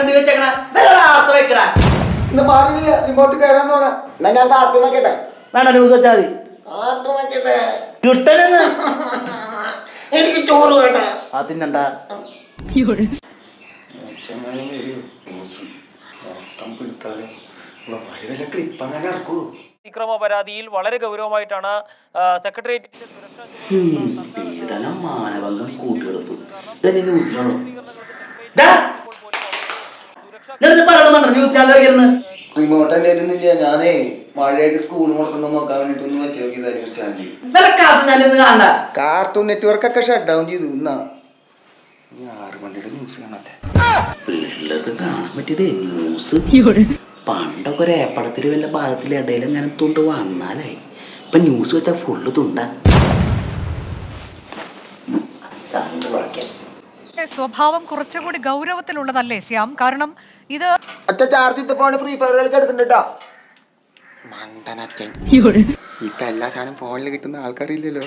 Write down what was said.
കണ്ടു വെച്ചേക്കണ വെക്കടാ. ഇന്ന് മാറില്ല റിമോട്ട് കയറാന്ന് പറ. എന്നാ ഞാൻ കാർട്ടൂൺ വെക്കട്ടെ? വേണ്ട ന്യൂസ് വെച്ചാൽ മതി. കാർട്ടൂൺ വെക്കട്ടെ? കിട്ടണെന്ന് എനിക്ക് ചോറ് വേണ്ട. ആ തിന്നണ്ട. അതിക്രമ പരാതിയിൽ വളരെ ഗൗരവമായിട്ടാണ് സെക്രട്ടേറിയറ്റിന്റെ മാനഭംഗം കൂട്ടുകിടത്തു. ഇതന്നെ ന്യൂസിലാണോ? ന്യൂസ് ചാനൽ വയ്ക്കുന്നത് റിമോട്ട് എന്റെ ഇരുന്നില്ല. ഞാനേ മഴയായിട്ട് സ്കൂൾ മുടക്കണ്ടോ നോക്കാൻ വേണ്ടിട്ട് ഒന്ന് വെച്ച് നോക്കിയതായിരുന്നു സ്റ്റാൻഡിൽ. കാണണ്ട. കാർട്ടൂൺ നെറ്റ്വർക്ക് ഒക്കെ ഷട്ട് ഡൗൺ ചെയ്തു. ഇന്നാ 6 മണിയുടെ ന്യൂസ് കാണട്ടെ. പിള്ളേർക്ക് കാണാൻ പറ്റിയത് ന്യൂസ്. പണ്ടൊക്കെ ഒരു ഏപ്പടത്തിൽ വല്ല ഭാഗത്തിൽ ഇടയിൽ അങ്ങനെ തുണ്ട് വന്നാലായി. ഇപ്പൊ ന്യൂസ് വെച്ചാൽ ഫുള്ള് തുണ്ട. സ്വഭാവം കുറച്ചുകൂടി ഗൗരവത്തിലുള്ളതല്ലേ ശ്യാം? കാരണം ഇത് അച്ഛ ചാർജ് ഇട്ടപ്പോൾ ഫ്രീ ഫയർ കളിക്ക് എടുക്കുന്നുണ്ടാ. മണ്ടനച്ഛൻ. ഇപ്പൊ എല്ലാ സാധനം ഫോണിൽ കിട്ടുന്ന ആൾക്കാരില്ലല്ലോ.